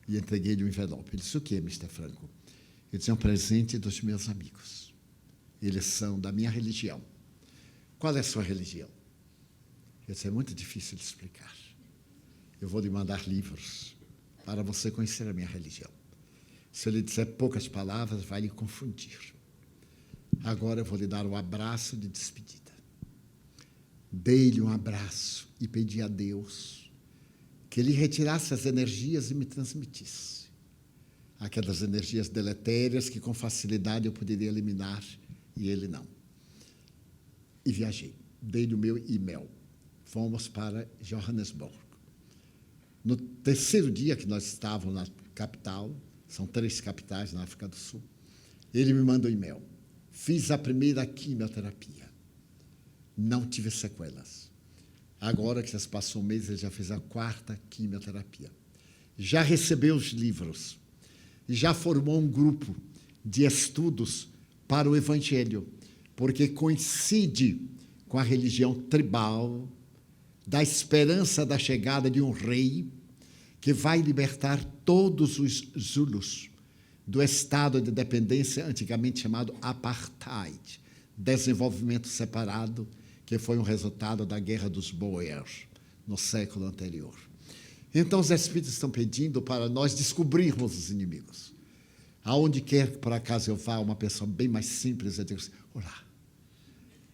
E entreguei-lhe um envelope. Ele disse, o que, Mr. Franco? Eu disse, é um presente dos meus amigos. Eles são da minha religião. Qual é a sua religião? Eu disse, é muito difícil de explicar. Eu vou lhe mandar livros para você conhecer a minha religião. Se eu lhe disser poucas palavras, vai lhe confundir. Agora eu vou lhe dar um abraço de despedida. Dei-lhe um abraço e pedi a Deus que ele retirasse as energias e me transmitisse. aquelas energias deletérias que com facilidade eu poderia eliminar e ele não. E viajei. Dei-lhe o meu e-mail. Fomos para Johannesburgo. No terceiro dia que nós estávamos na capital, são 3 capitais na África do Sul, ele me manda um e-mail. Fiz a primeira quimioterapia. Não tive sequelas. Agora que já se passou um mês, ele já fez a 4ª quimioterapia. Já recebeu os livros. Já formou um grupo de estudos para o Evangelho, porque coincide com a religião tribal, da esperança da chegada de um rei que vai libertar todos os Zulus do estado de dependência antigamente chamado apartheid, desenvolvimento separado, que foi um resultado da Guerra dos Boers no século anterior. Então, os Espíritos estão pedindo para nós descobrirmos os inimigos. Aonde quer que, por acaso, eu vá, uma pessoa bem mais simples, eu digo assim, olá.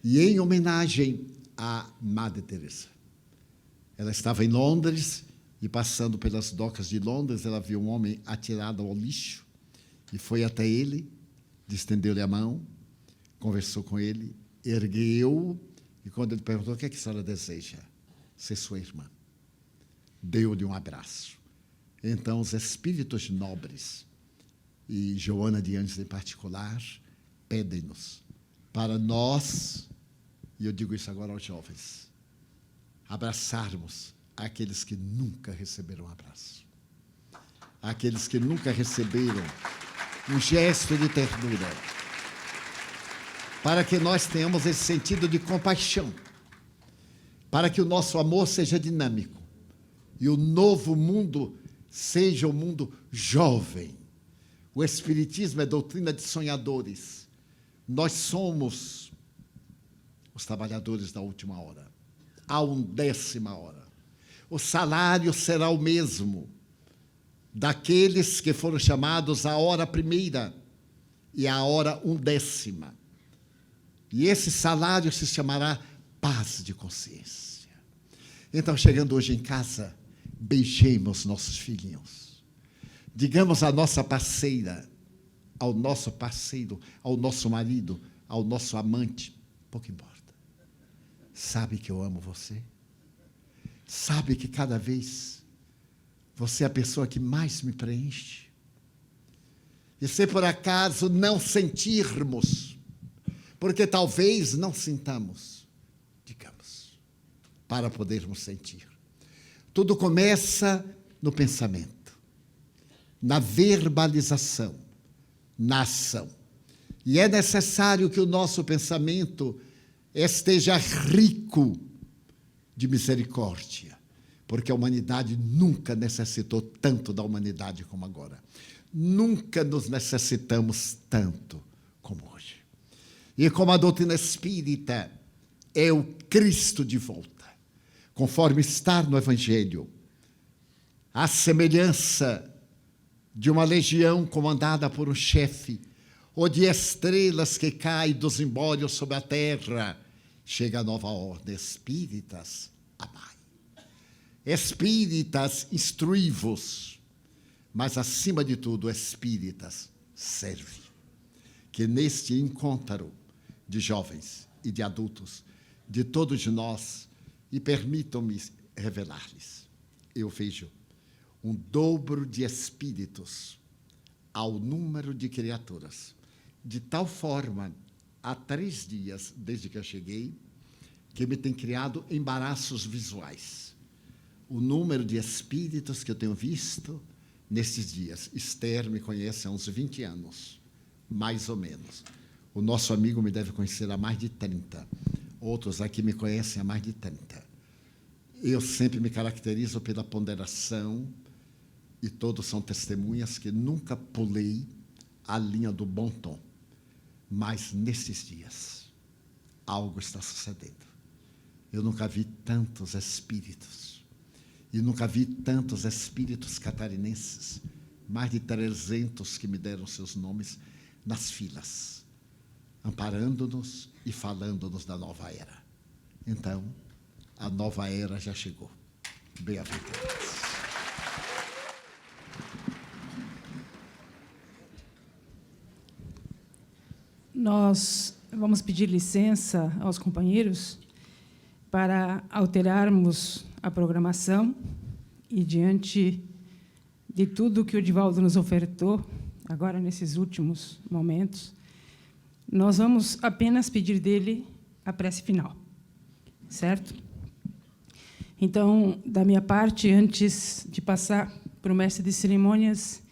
E em homenagem à Madre Teresa. Ela estava em Londres e, passando pelas docas de Londres, ela viu um homem atirado ao lixo e foi até ele, estendeu-lhe a mão, conversou com ele, ergueu e, quando ele perguntou, o que é que a senhora deseja? Ser sua irmã. Deu-lhe um abraço. Então, os espíritos nobres, e Joana de Anjos em particular, pedem-nos para nós, e eu digo isso agora aos jovens, abraçarmos aqueles que nunca receberam um abraço, aqueles que nunca receberam um gesto de ternura, para que nós tenhamos esse sentido de compaixão, para que o nosso amor seja dinâmico e o novo mundo seja um mundo jovem. O Espiritismo é doutrina de sonhadores. Nós somos os trabalhadores da última hora, a 1/10 hora. O salário será o mesmo daqueles que foram chamados à hora primeira e à hora 1/10. E esse salário se chamará paz de consciência. Então, chegando hoje em casa, beijemos nossos filhinhos. Digamos à nossa parceira, ao nosso parceiro, ao nosso marido, ao nosso amante, pouco importa. Sabe que eu amo você? Sabe que cada vez você é a pessoa que mais me preenche? E se por acaso não sentirmos, porque talvez não sintamos, digamos, para podermos sentir. Tudo começa no pensamento, na verbalização, na ação. E é necessário que o nosso pensamento esteja rico de misericórdia, porque a humanidade nunca necessitou tanto da humanidade como agora. Nunca nos necessitamos tanto como hoje. E como a doutrina espírita é o Cristo de volta, conforme está no Evangelho, a semelhança de uma legião comandada por um chefe, ou de estrelas que caem dos embólios sobre a terra, chega a nova ordem. Espíritas, amai. Espíritas, instruí-vos. Mas, acima de tudo, espíritas, serve. Que neste encontro de jovens e de adultos, de todos nós, e permitam-me revelar-lhes, eu vejo um dobro de espíritos ao número de criaturas. De tal forma, há 3 dias, desde que eu cheguei, que me tem criado embaraços visuais. O número de espíritos que eu tenho visto nesses dias. Esther me conhece há uns 20 anos, mais ou menos. O nosso amigo me deve conhecer há mais de 30. Outros aqui me conhecem há mais de 30. Eu sempre me caracterizo pela ponderação, e todos são testemunhas que nunca pulei a linha do bom tom. Mas, nesses dias, algo está sucedendo. Eu nunca vi tantos espíritos, e nunca vi tantos espíritos catarinenses, mais de 300 que me deram seus nomes, nas filas, amparando-nos e falando-nos da nova era. Então, a nova era já chegou. Bem-aventurados. nós vamos pedir licença aos companheiros para alterarmos a programação e, diante de tudo que o Divaldo nos ofertou, agora nesses últimos momentos, nós vamos apenas pedir dele a prece final, certo? Então, da minha parte, antes de passar para o mestre de cerimônias,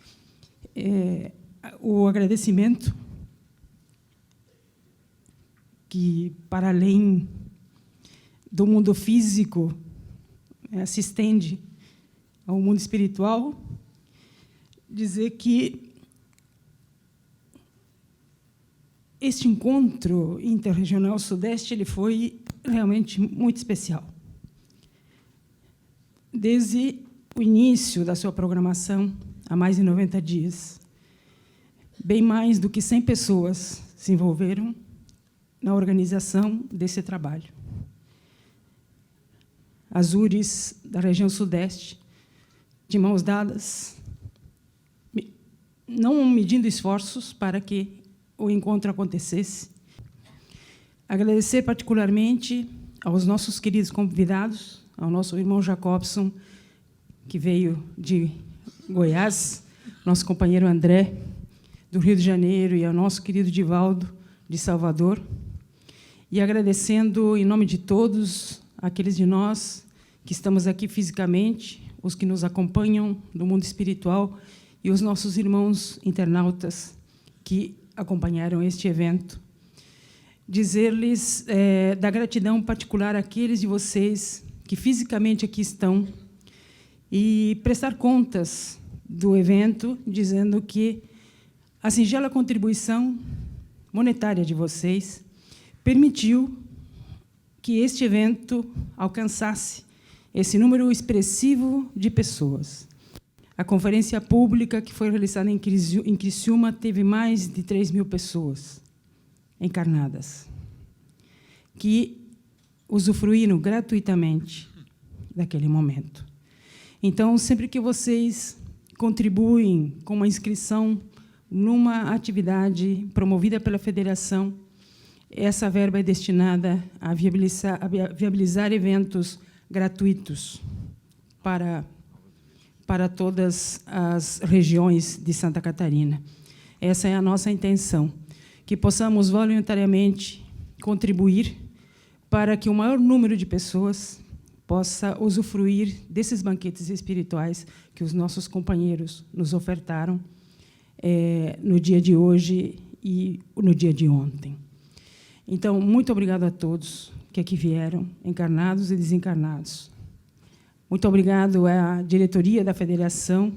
o agradecimento que, para além do mundo físico, se estende ao mundo espiritual, dizer que este encontro interregional Sudeste ele foi realmente muito especial. Desde o início da sua programação, há mais de 90 dias, bem mais do que 100 pessoas se envolveram na organização desse trabalho. As URIs da região Sudeste, de mãos dadas, não medindo esforços para que o encontro acontecesse. Agradecer particularmente aos nossos queridos convidados, ao nosso irmão Jacobson, que veio de Goiás, nosso companheiro André, do Rio de Janeiro, e ao nosso querido Divaldo, de Salvador. E agradecendo, em nome de todos, aqueles de nós que estamos aqui fisicamente, os que nos acompanham do mundo espiritual e os nossos irmãos internautas que acompanharam este evento. Dizer-lhes da gratidão particular àqueles de vocês que fisicamente aqui estão e prestar contas do evento, dizendo que a singela contribuição monetária de vocês permitiu que este evento alcançasse esse número expressivo de pessoas. A conferência pública que foi realizada em Criciúma teve mais de 3.000 pessoas encarnadas, que usufruíram gratuitamente daquele momento. Então, sempre que vocês contribuem com uma inscrição numa atividade promovida pela Federação, essa verba é destinada a viabilizar eventos gratuitos para todas as regiões de Santa Catarina. Essa é a nossa intenção, que possamos voluntariamente contribuir para que o maior número de pessoas possa usufruir desses banquetes espirituais que os nossos companheiros nos ofertaram no dia de hoje e no dia de ontem. Então, muito obrigado a todos que aqui vieram, encarnados e desencarnados. Muito obrigado à diretoria da Federação,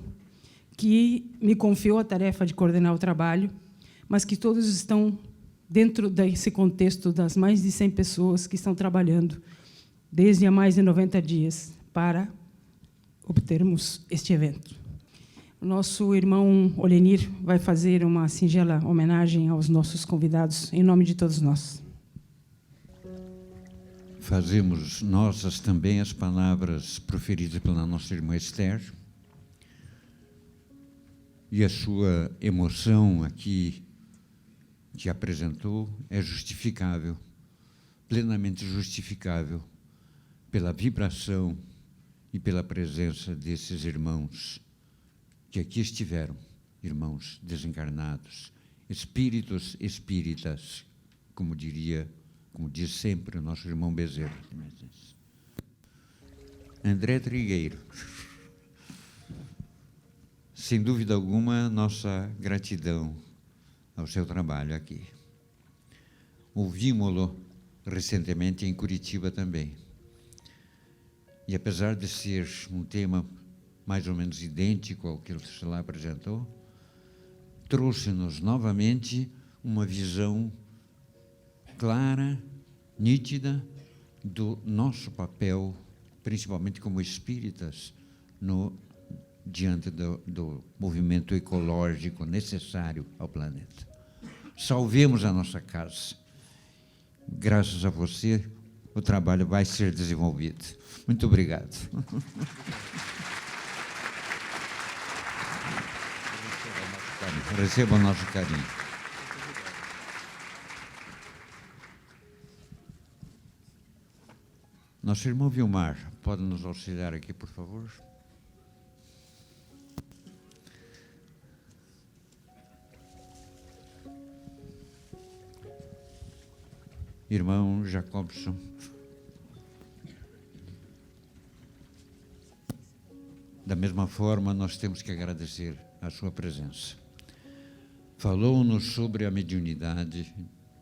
que me confiou a tarefa de coordenar o trabalho, mas que todos estão dentro desse contexto das mais de 100 pessoas que estão trabalhando desde há mais de 90 dias para obtermos este evento. O nosso irmão Olenir vai fazer uma singela homenagem aos nossos convidados, em nome de todos nós. Fazemos nossas também as palavras proferidas pela nossa irmã Esther, e a sua emoção aqui que apresentou é justificável, plenamente justificável, pela vibração e pela presença desses irmãos que aqui estiveram, irmãos desencarnados, espíritos espíritas, como diz sempre o nosso irmão Bezerra. André Trigueiro. Sem dúvida alguma, nossa gratidão ao seu trabalho aqui. Ouvimos-lo recentemente em Curitiba também. E, apesar de ser um tema mais ou menos idêntico ao que ele lá apresentou, trouxe-nos novamente uma visão clara, nítida, do nosso papel, principalmente como espíritas, diante do movimento ecológico necessário ao planeta. Salvemos a nossa casa. Graças a você, o trabalho vai ser desenvolvido. Muito obrigado. Receba o nosso carinho. Nosso irmão Vilmar, pode nos auxiliar aqui, por favor? Irmão Jacobson. Da mesma forma, nós temos que agradecer a sua presença. Falou-nos sobre a mediunidade,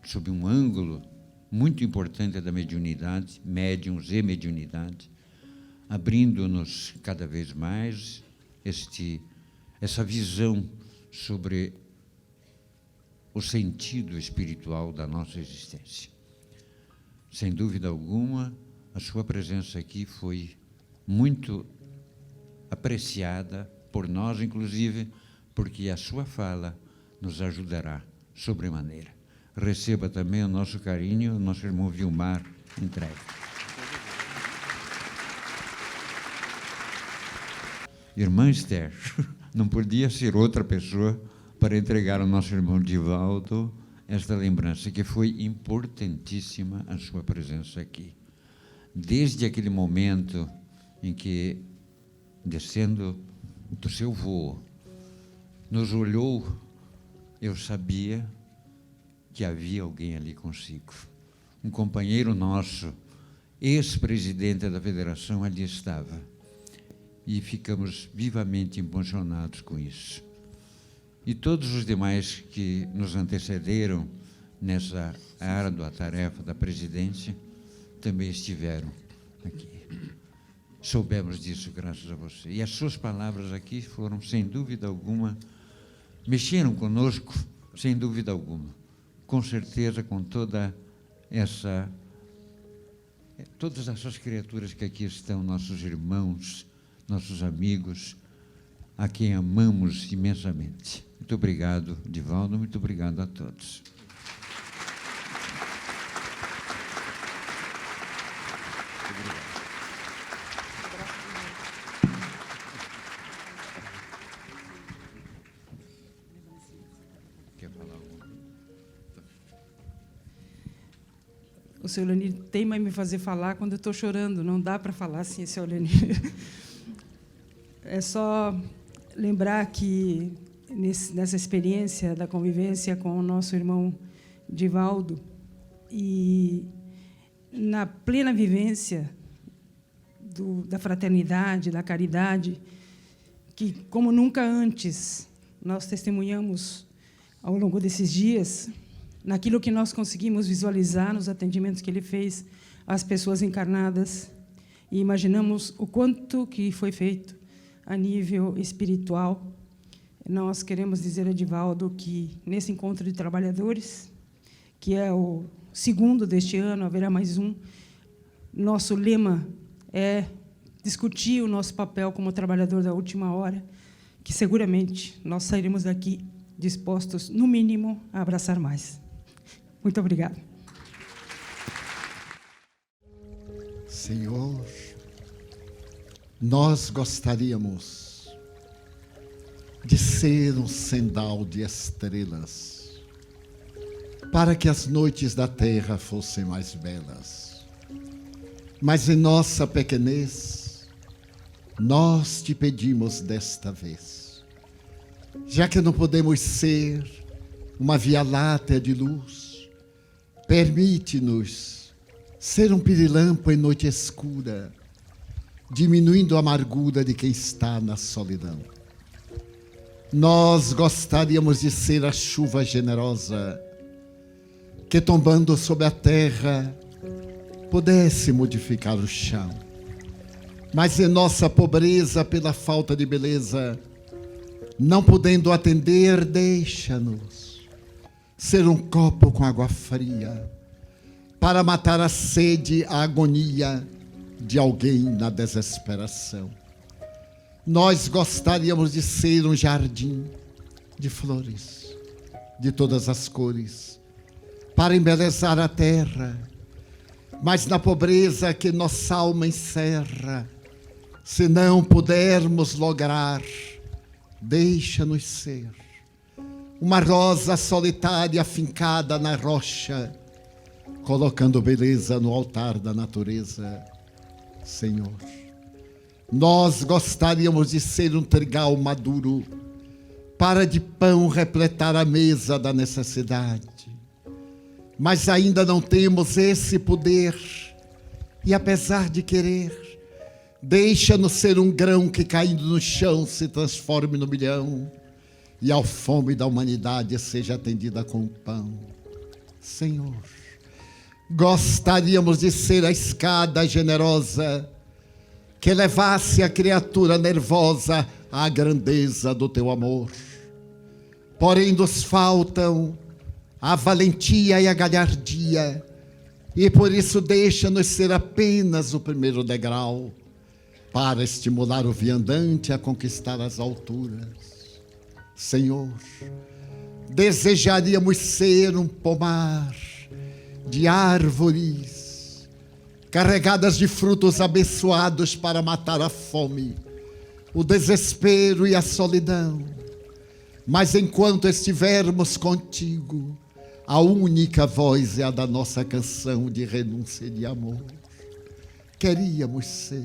sob um ângulo muito importante da mediunidade, médiuns e mediunidade, abrindo-nos cada vez mais essa visão sobre o sentido espiritual da nossa existência. Sem dúvida alguma, a sua presença aqui foi muito apreciada por nós, inclusive, porque a sua fala nos ajudará sobremaneira. Receba também o nosso carinho, o nosso irmão Vilmar entregue. Irmã Esther, não podia ser outra pessoa para entregar ao nosso irmão Divaldo esta lembrança, que foi importantíssima a sua presença aqui. Desde aquele momento em que, descendo do seu voo, nos olhou, eu sabia que havia alguém ali consigo. Um companheiro nosso, ex-presidente da federação, ali estava. E ficamos vivamente emocionados com isso. E todos os demais que nos antecederam nessa árdua tarefa da presidência também estiveram aqui. Soubemos disso graças a você. E as suas palavras aqui foram, sem dúvida alguma, mexeram conosco, sem dúvida alguma. Com certeza, com todas essas criaturas que aqui estão, nossos irmãos, nossos amigos, a quem amamos imensamente. Muito obrigado, Divaldo, muito obrigado a todos. Quer falar alguma coisa? O senhor Leonir teima em me fazer falar quando eu estou chorando. Não dá para falar assim, senhor Leonir. É só lembrar que, nessa experiência da convivência com o nosso irmão Divaldo, e na plena vivência da fraternidade, da caridade, que, como nunca antes, nós testemunhamos ao longo desses dias, naquilo que nós conseguimos visualizar nos atendimentos que ele fez às pessoas encarnadas, e imaginamos o quanto que foi feito a nível espiritual. Nós queremos dizer a Divaldo que, nesse encontro de trabalhadores, que é o segundo deste ano, haverá mais um, nosso lema é discutir o nosso papel como trabalhador da última hora, que seguramente nós sairemos daqui dispostos, no mínimo, a abraçar mais. Muito obrigada. Senhor, nós gostaríamos de ser um sendal de estrelas, para que as noites da terra fossem mais belas. Mas em nossa pequenez, nós te pedimos desta vez, já que não podemos ser uma via-láctea de luz, permite-nos ser um pirilampo em noite escura, diminuindo a amargura de quem está na solidão. Nós gostaríamos de ser a chuva generosa, que tombando sobre a terra, pudesse modificar o chão. Mas em nossa pobreza, pela falta de beleza, não podendo atender, deixa-nos ser um copo com água fria, para matar a sede, a agonia de alguém na desesperação. Nós gostaríamos de ser um jardim de flores, de todas as cores, para embelezar a terra, mas na pobreza que nossa alma encerra, se não pudermos lograr, deixa-nos ser uma rosa solitária afincada na rocha, colocando beleza no altar da natureza, Senhor, nós gostaríamos de ser um trigal maduro para de pão repletar a mesa da necessidade, mas ainda não temos esse poder, e apesar de querer, deixa-nos ser um grão que caindo no chão se transforme no milhão, e a fome da humanidade seja atendida com pão. Senhor, gostaríamos de ser a escada generosa que levasse a criatura nervosa à grandeza do teu amor. Porém, nos faltam a valentia e a galhardia, e por isso deixa-nos ser apenas o primeiro degrau para estimular o viandante a conquistar as alturas. Senhor, desejaríamos ser um pomar de árvores carregadas de frutos abençoados para matar a fome, o desespero e a solidão. Mas enquanto estivermos contigo, a única voz é a da nossa canção de renúncia e de amor. Queríamos ser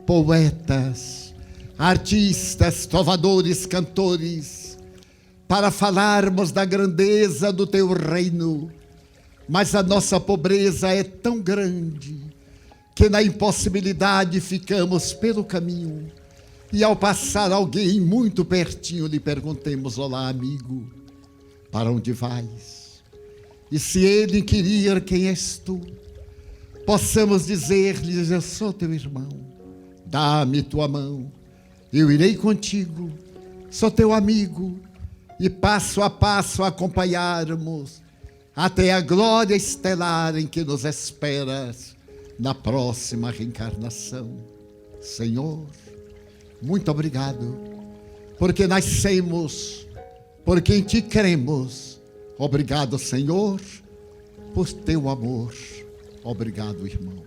poetas, artistas, trovadores, cantores, para falarmos da grandeza do teu reino, mas a nossa pobreza é tão grande que na impossibilidade ficamos pelo caminho, e ao passar alguém muito pertinho lhe perguntemos: olá, amigo, para onde vais? E se ele inquirir quem és tu, possamos dizer-lhes: eu sou teu irmão, dá-me tua mão, eu irei contigo, sou teu amigo, e passo a passo acompanharmos até a glória estelar em que nos esperas na próxima reencarnação. Senhor, muito obrigado, porque nascemos, porque em ti cremos. Obrigado, Senhor, por teu amor. Obrigado, irmão.